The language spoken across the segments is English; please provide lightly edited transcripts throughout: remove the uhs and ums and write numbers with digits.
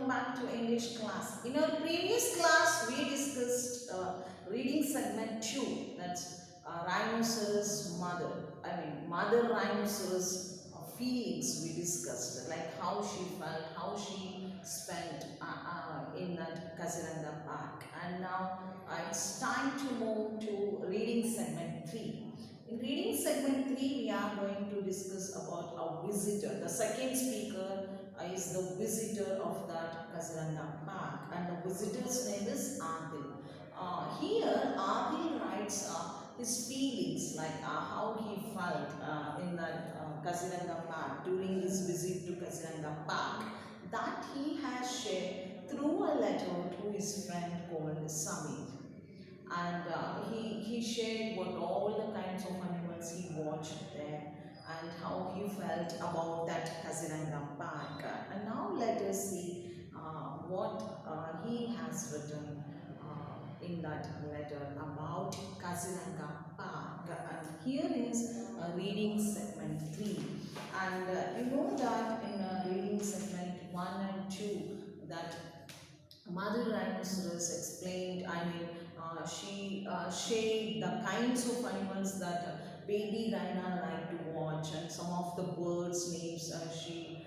welcome back to English class. In our previous class, we discussed reading segment 2, that's rhinoceros mother. Mother rhinoceros feelings we discussed, like how she felt, how she spent in that Kaziranga Park. And now it's time to move to reading segment 3. In reading segment 3, we are going to discuss about a visitor. The second speaker is the visitor of that Kaziranga Park, and the visitor's name is Adil. Here, Adil writes his feelings, like how he felt in that Kaziranga Park during his visit to Kaziranga Park, that he has shared through a letter to his friend called Samir. And he shared what all the kinds of animals he watched there and how he felt about that Kaziranga Park. And now let us see what he has written in that letter about Kaziranga Park. And here is reading segment 3. And you know that in reading segment 1 and 2 that Mother Rhinoceros explained, she shared the kinds of animals that baby rhino like to watch, and some of the birds' names she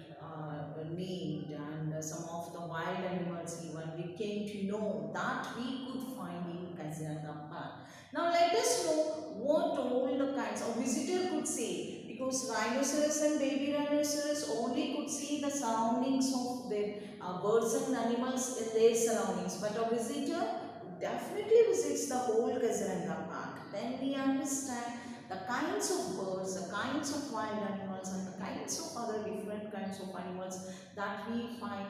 named, and some of the wild animals even we came to know that we could find in Kaziranga Park. Now let us know what all the kinds of visitor could say, because rhinoceros and baby rhinoceros only could see the surroundings of their birds and animals in their surroundings, but a visitor definitely visits the whole Kaziranga Park. Then we understand the kinds of birds, the kinds of wild animals, and the kinds of other different kinds of animals that we find,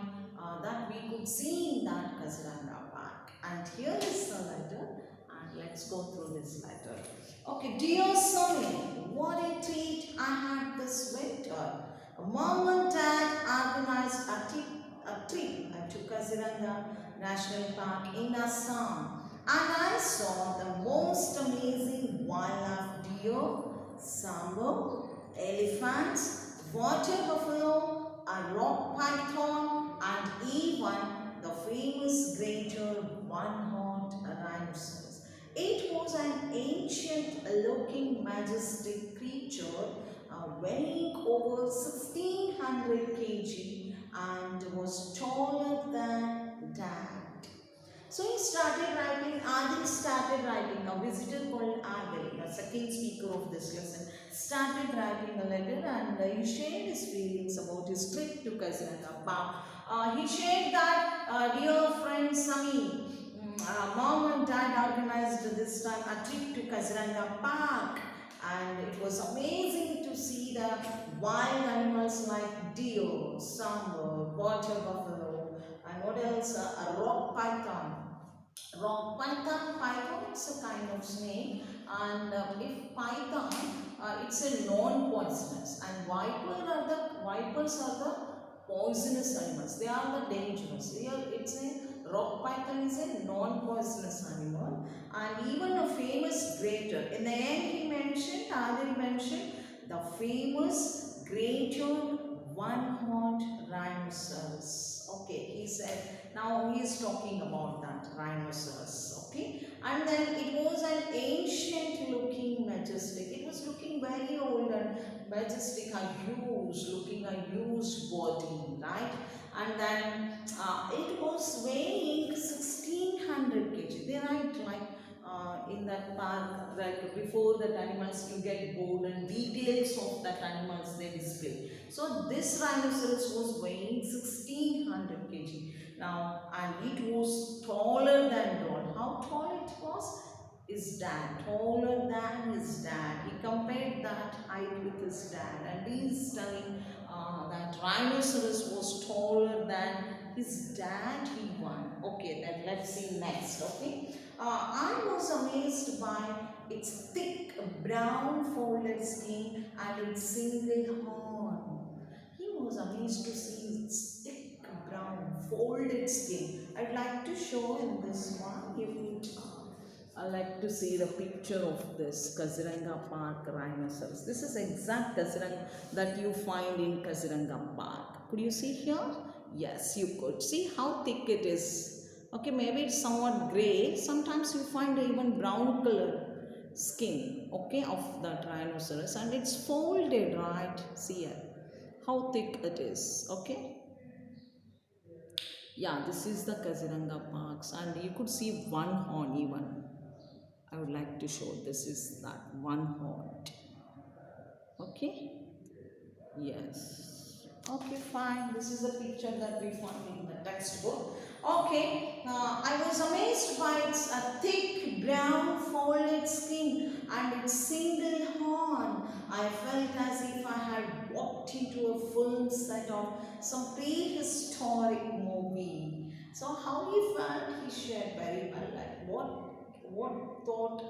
that we could see in that Kaziranga Park. And here is the letter, and let's go through this letter. Okay, dear Samir, what a treat I had this winter. Mom and Dad organized a trip to Kaziranga National Park in Assam, and I saw the most amazing wildlife: deer, sambar, elephants, water buffalo, a rock python, and even the famous greater one-horned rhinoceros. It was an ancient-looking, majestic creature weighing over 1600 kg and was taller than Dad. So he started writing, Adil started writing, a visitor called Adil, the second speaker of this lesson, started writing a letter, and he shared his feelings about his trip to Kaziranga Park. He shared that, dear friend Sami, Mom and Dad organized this time a trip to Kaziranga Park, and it was amazing to see the wild animals like deer, sambar, water buffalo, and what else? A rock python. Rock python, it's a kind of snake, and if python, it's a non-poisonous, and vipers are the poisonous animals. They are the dangerous. Here it's a rock python is a non-poisonous animal, and even a famous greater. In the end, Adil mentioned the famous greater one-horned rhinoceros. Okay, he said. Now he is talking about that rhinoceros. Okay, and then it was an ancient looking majestic. It was looking very old and majestic, a huge body, right? And then it was weighing 1600 kg. They write like in that park, like before that animals you get bored, and details of that animals they display. So this rhinoceros was weighing 1600 kg. Now, and it was taller than God. How tall it was? His dad, taller than his dad. He compared that height with his dad, and he is telling that rhinoceros was taller than his dad. He won. Okay, then let's see next. Okay, I was amazed by its thick brown folded skin and its single horn. He was amazed to see its thick brown folded skin. I'd like to show in this one. If you I like to see the picture of this Kaziranga Park rhinoceros. This is exact Kaziranga that you find in Kaziranga Park. Could you see here? Yes, you could. See how thick it is. Okay, maybe it's somewhat gray. Sometimes you find even brown color skin, okay, of the rhinoceros, and it's folded, right? See here how thick it is, okay? Yeah, this is the Kaziranga Parks, and you could see one horn even. I would like to show this is that one horn, okay? Yes. Okay, fine. This is a picture that we found in the textbook. Okay, I was amazed by its thick brown folded skin and its single horn. I felt as if I had walked into a film set of some prehistoric movie. So how he felt, he shared very well. Like what thought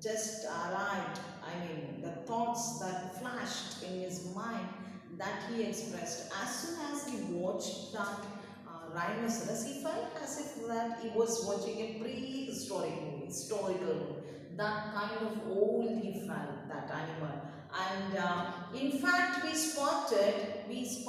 just arrived. I mean, the thoughts that flashed in his mind that he expressed. As soon as he watched that rhinoceros, he felt as if that he was watching a prehistoric movie, historical movie. That kind of old he felt, that animal. And in fact, we spotted, means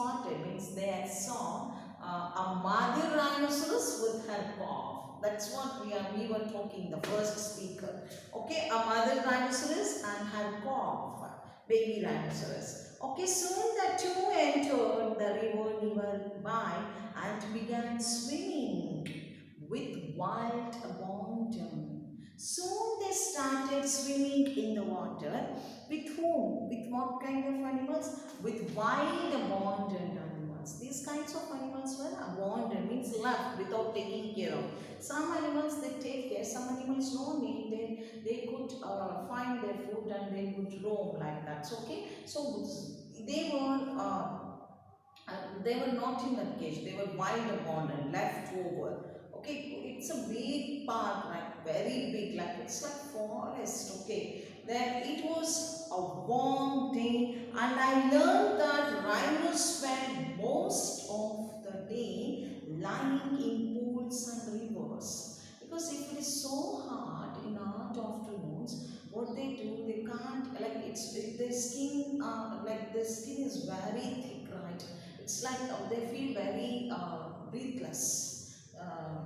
they saw a mother rhinoceros with her calf. That's what we were talking, the first speaker. Okay, a mother rhinoceros and her calf, baby rhinoceros. Okay, soon the two entered the river nearby and began swimming with wild abandon. Soon they started swimming in the water. With whom? With what kind of animals? With wild abandoned animals. These kinds of animals were abandoned, means left without taking care of. Some animals they take care, some animals no need. They could find their food and they would roam like that. So, okay, so they were they were not in that cage, they were wild abandoned, left over. Okay, it's a big park, like very big, like it's like forest. Okay, then it was a warm day, and I learned that rhinos spend most of the day lying in pools and rivers. Because if it is so hot in hot afternoons, what they do, they can't, like their skin, like their skin is very thick, right? It's like they feel very breathless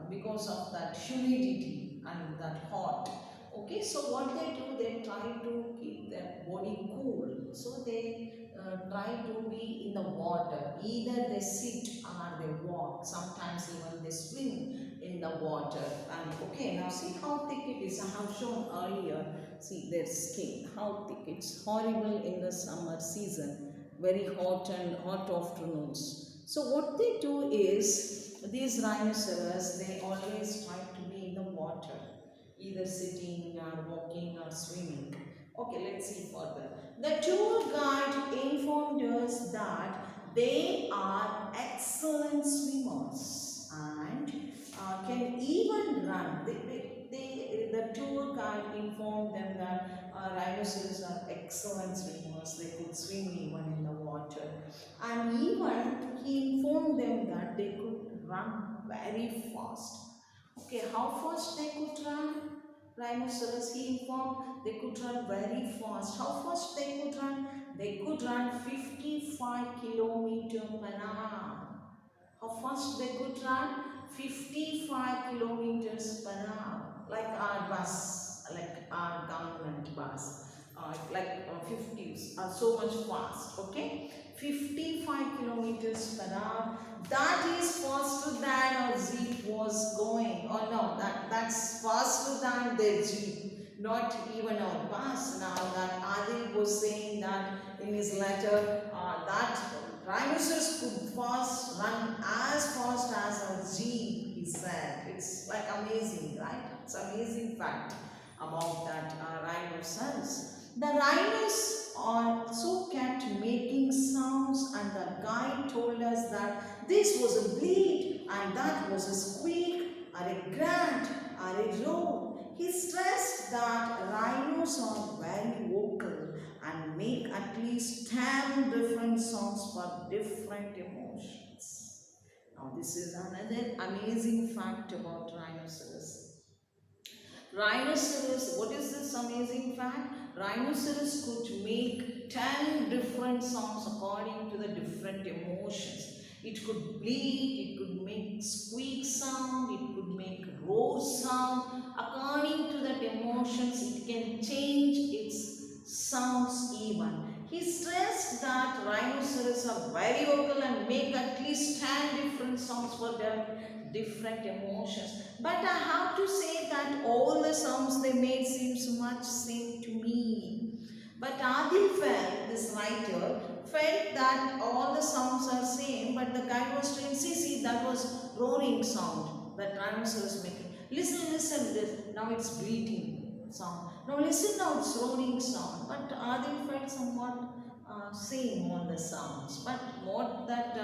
because of that humidity and that hot. Okay, so what they do, they try to keep their body cool. So they try to be in the water. Either they sit or they walk. Sometimes even they swim in the water. And okay, now see how thick it is. I have shown earlier. See their skin, how thick. It's horrible in the summer season, very hot and hot afternoons. So what they do is, these rhinoceros, they always try to be in the water, either sitting or walking or swimming. Okay, let's see further. The tour guide informed us that they are excellent swimmers and can even run. The tour guide informed them that rhinoceros are excellent swimmers. They could swim even in the water. And even he informed them that they could run very fast. Okay, how fast they could run? Rhinoceros, he informed they could run very fast. How fast they could run? They could run 55 kilometers per hour. How fast they could run? 55 kilometers per hour. Like our bus, like our government bus. Like 50s are so much fast. Okay, 55 kilometers per hour. That is faster than our jeep was going. Oh no, that's faster than the jeep. Not even our bus. Now that Adil was saying that in his letter, that rhinoceros could run as fast as a jeep, he said. It's like amazing, right? It's amazing fact about that rhinoceros. The rhinos also kept making sounds, and the guide told us that this was a bleat and that was a squeak or a grunt or a roar. He stressed that rhinos are very vocal and make at least 10 different songs for different emotions. Now this is another amazing fact about rhinoceros. Rhinoceros, what is this amazing fact? Rhinoceros could make 10 different songs according to the different emotions. It could bleat, it could make squeak sound, it could make roar sound. According to that emotions, it can change its sounds even. He stressed that rhinoceros are very vocal and make at least 10 different sounds for their different emotions. But I have to say that all the sounds they made seems much same to me. But Adil felt, this writer, felt that all the sounds are same, but the guy was saying, see, that was roaring sound that rhinoceros making. Listen, now it's bleating sound. Now listen, now it's roaring sound. But Adil felt somewhat same on the sounds. But what that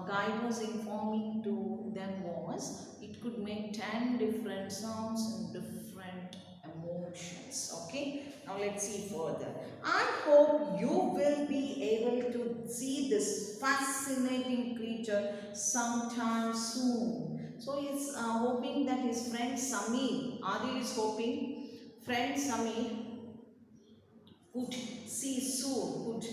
guy was informing to them was, it could make 10 different sounds and different emotions. Okay, now let's see further. I hope you will be able to see this fascinating creature sometime soon. So he's hoping that his friend Samir, Adil is hoping friend Samir could see soon, could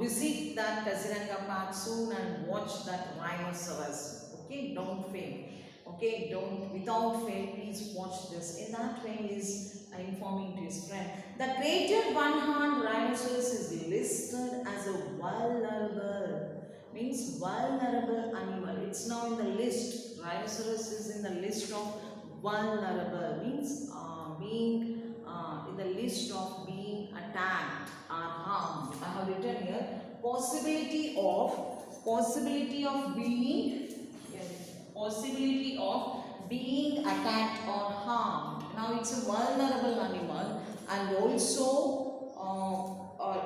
visit that Kaziranga Park soon and watch that rhinoceros. Okay, don't fail. Okay, don't, without fail, please watch this. In that way, he is informing to his friend. The greater one-horned rhinoceros is listed as a vulnerable, means vulnerable animal. It's now in the list. Rhinoceros is in the list of vulnerable, means being in the list of being attacked or harmed. I have written here possibility of being attacked or harmed. Now it's a vulnerable animal, and also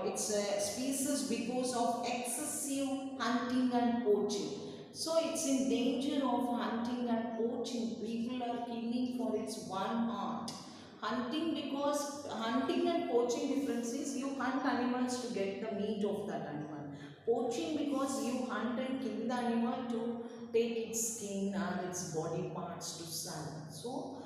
it's a species because of excessive hunting and poaching. So it's in danger of hunting and poaching. People are killing for its one heart. Hunting, because hunting and poaching difference is you hunt animals to get the meat of that animal. Poaching because you hunt and kill the animal to take its skin and its body parts to sell. So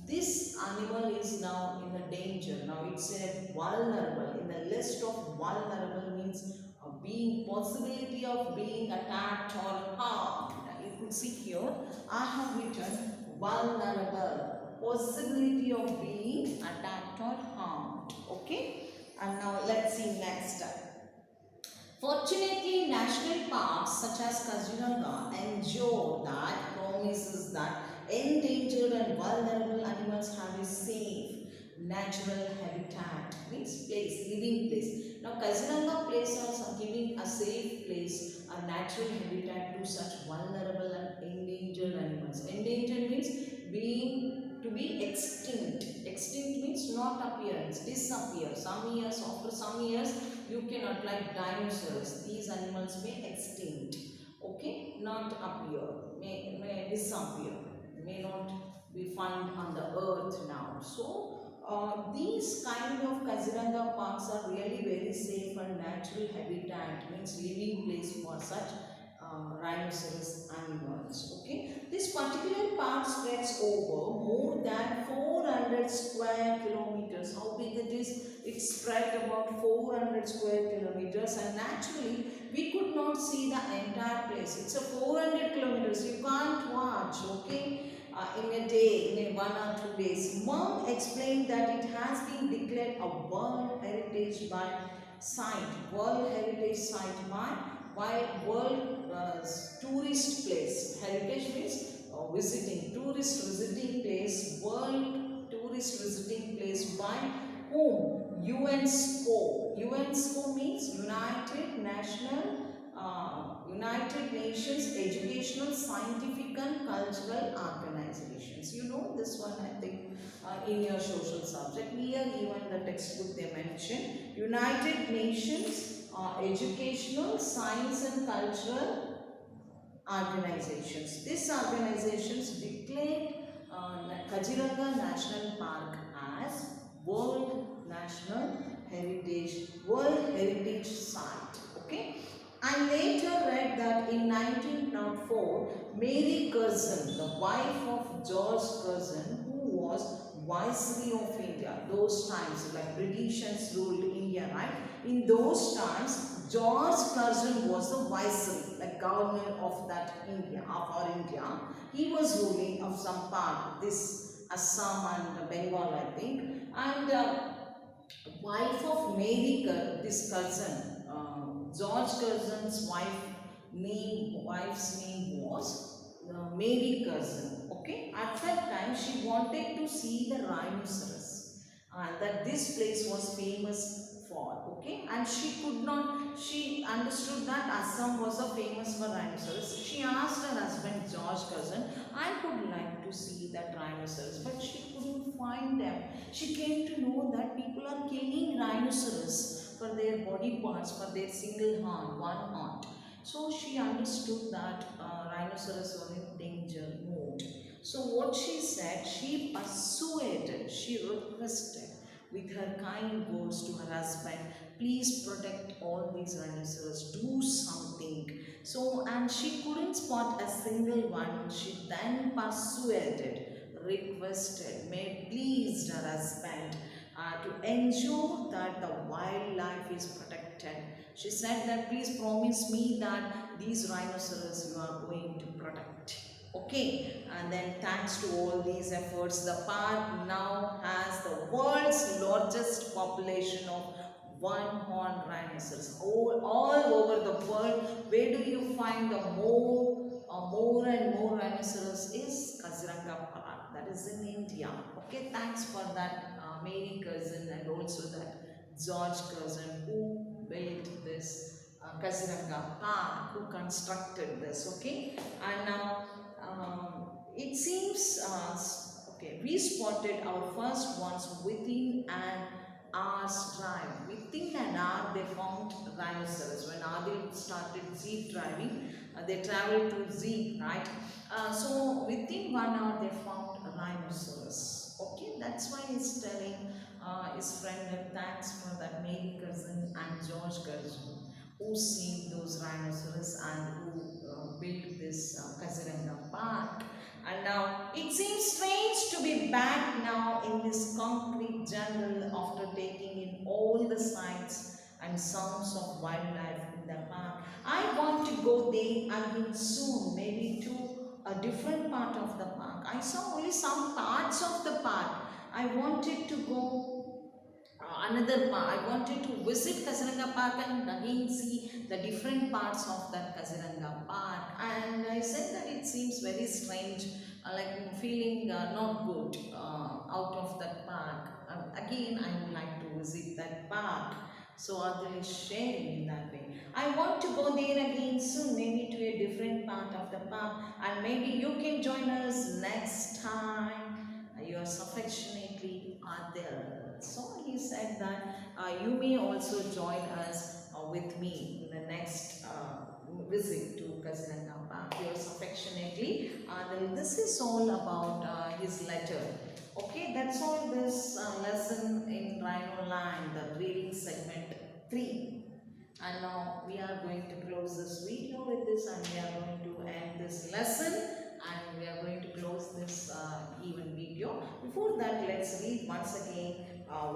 this animal is now in a danger. Now it's a vulnerable. In the list of vulnerable means being possibility of being attacked or harmed. You could see here I have written vulnerable, possibility of being attacked or harmed. Okay, and now let's see next. Fortunately, national parks such as Kaziranga ensure that promises that endangered and vulnerable animals have a safe natural habitat, means place, living place. Now Kaziranga place are giving a safe place, a natural habitat to such vulnerable and endangered animals. Endangered means being to be extinct. Extinct means not appearance, disappear. Some years, after some years, you cannot, like dinosaurs, these animals may extinct. Okay, not appear, may disappear, may not be found on the earth now. So these kind of Kaziranga parks are really very safe and natural habitat, means living place for such rhinoceros animals. Okay, this particular park spreads over more than 400 square kilometers. How big it is? It's spread about 400 square kilometers, and naturally we could not see the entire place. It's a 400 kilometers. You can't watch. Okay. In a day, in a 1 or 2 days. Monk explained that it has been declared a World Heritage Site by World Tourist Place. Heritage means tourist visiting place, World Tourist Visiting Place by whom? UNESCO. UNESCO means United Nations Educational, Scientific and Cultural Organizations. You know this one, I think, in your social subject. Here even the textbook they mention United Nations Educational, Science and Cultural Organizations. These organizations declared Kaziranga National Park as World Heritage Site. Okay. I later read that in 1904, Mary Curzon, the wife of George Curzon, who was Viceroy of India, those times like Britishers ruled India, right? In those times, George Curzon was the viceroy, like governor of that India, of our India. He was ruling of some part, this Assam and Bengal, I think. And wife of Mary, this cousin, George Curzon's wife's name was Mary Curzon. Okay, at that time she wanted to see the rhinoceros, that this place was famous for. Okay, and she could not. She understood that Assam was a famous for rhinoceros. She asked her husband George Curzon, "I would like to see that rhinoceros," but she couldn't find them. She came to know that people are killing rhinoceros for their body parts, for their single horn, one horn. So she understood that rhinoceros was in danger mode. So what she said, she persuaded, she requested with her kind words to her husband, please protect all these rhinoceros, do something. So, and she couldn't spot a single one. She then persuaded, requested, made pleased her husband to ensure that the wildlife is protected. She said that please promise me that these rhinoceros you are going to protect. Okay, and then thanks to all these efforts, the park now has the world's largest population of one-horned rhinoceros. All over the world, where do you find the more and more rhinoceros is Kaziranga Park. That is in India. Okay, thanks for that Mary Curzon and also that George Curzon who built this Kaziranga Park, who constructed this. Okay, and now it seems okay, we spotted our first ones within an hour's drive. Within an hour, they found rhinoceros. When Adil started jeep driving, they traveled to jeep, right? So within 1 hour, they found a rhinoceros. Okay, that's why he's telling his friend that thanks for that Mary Curzon and George Curzon who seen those rhinoceros and who built this Kaziranga Park. And now it seems strange to be back now in this concrete jungle after taking in all the sights and sounds of wildlife in the park. I want to go there again soon, maybe to a different part of the park. I saw only some parts of the park. I wanted to go another park. I wanted to visit Kaziranga Park and again see the different parts of that Kaziranga Park. And I said that it seems very strange, like feeling not good out of that park. Again, I would like to visit that park. So Adil is sharing in that way. I want to go there again soon, maybe to a different part of the park, and maybe you can join us next time. Yours affectionately, Adil. So he said that you may also join us with me in the next visit to Kaziranga Park. Yours affectionately, Adil. This is all about his letter. Okay, that's all this lesson in Rhino Land, the reading segment 3. And now we are going to close this video with this, and we are going to end this lesson, and we are going to close this even video. Before that, let's read once again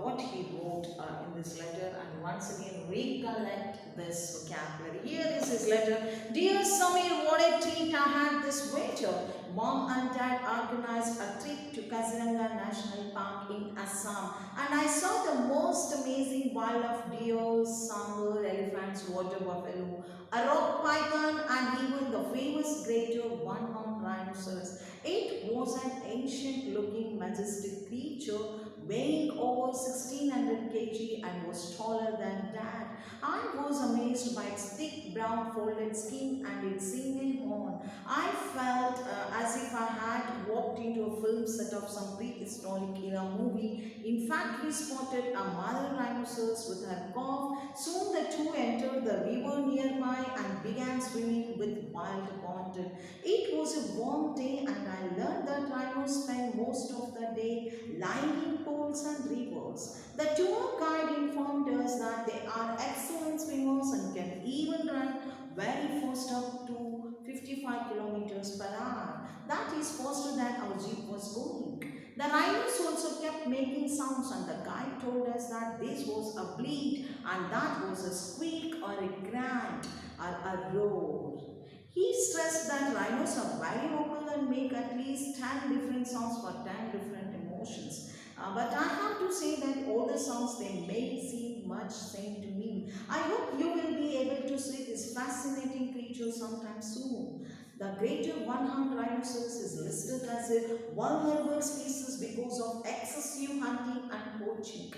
what he wrote in this letter, and once again recollect this vocabulary. Here is his letter. Dear Samir, what a treat I had this winter. Mom and Dad organized a trip to Kaziranga National Park in Assam, and I saw the most amazing wildlife: deer, sambar, elephants, water buffalo, a rock python, and even the famous greater one-horned rhinoceros. It was an ancient-looking, majestic creature weighing over 1600 kg and was taller than Dad. I was amazed by its thick brown folded skin and its single horn. I felt as if I had walked into a film set of some prehistoric era movie. In fact, we spotted a mother rhinoceros with her calf. Soon the two entered the river nearby and began swimming with wild abandon. It was a warm day, and I learned that rhinos spend most of the day lying in pools and rivers. The tour guide informed us that they are excellent swimmers and can even run very fast, up to 55 kilometers per hour. That is faster than our jeep was going. The rhinos also kept making sounds, and the guide told us that this was a bleat and that was a squeak or a grunt or a roar. He stressed that rhinos are very vocal and make at least 10 different sounds for 10 different emotions. But I have to say that all the sounds they make seem much same to me. I hope you will be able to see this fascinating creature sometime soon. The greater one-horned rhinoceros is listed as a vulnerable species because of excessive hunting and poaching.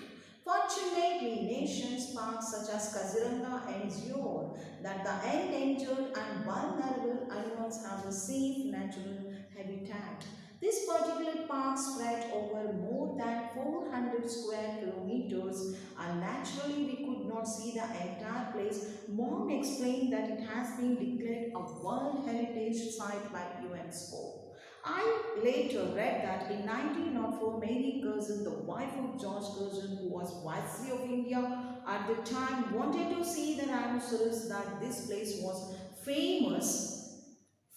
Fortunately, nations parks such as Kaziranga ensure that the endangered and vulnerable animals have a safe natural habitat. This particular park spread over more than 400 square kilometers and naturally we could not see the entire place. Mom explained that it has been declared a World Heritage Site by UNESCO. I later read that in 1904, Mary Curzon, the wife of George Curzon, who was Viceroy of India at the time, wanted to see the rhinoceros that this place was famous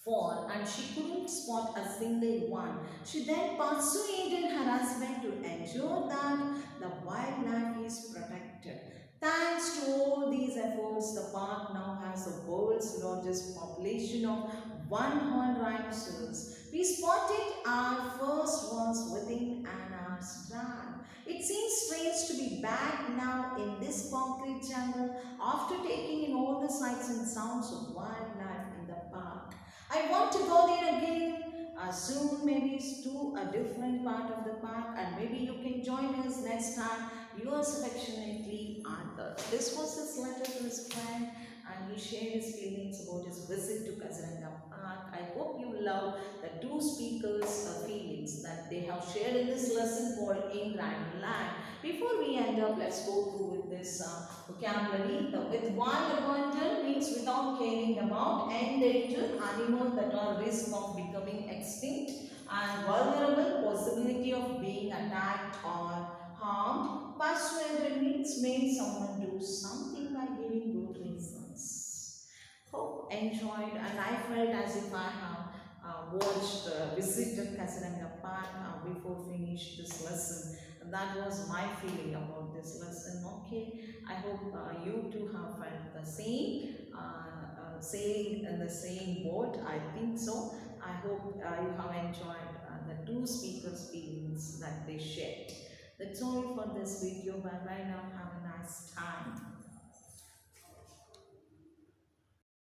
for and she couldn't spot a single one. She then persuaded her husband to ensure that the wildlife is protected. Thanks to all these efforts, the park now has the world's largest population of one-horned rhinoceros. We spotted our first ones within an hour's drive. It seems strange to be back now in this concrete jungle after taking in all the sights and sounds of wildlife in the park. I want to go there again soon, maybe to a different part of the park, and maybe you can join us next time. Yours affectionately, Arthur. This was his letter to his friend, and he shared his feelings about his visit to Kaziranga Park. I hope you love the two speakers' feelings that they have shared in this lesson called In Rhino Land. Before we end up, let's go through with this vocabulary. The with wild abandon means without caring about endangered animals that are at risk of becoming extinct and vulnerable possibility of being attacked or harmed. Persuaded means made someone do something by giving good reasons. Hope enjoyed and I felt as if I have visited Kasaranga Park before finish this lesson. And that was my feeling about this lesson. Okay, I hope you too have felt the same, sailing in the same boat. I think so. I hope you have enjoyed the two speakers' feelings that they shared. That's all for this video. Bye bye now. Have a nice time.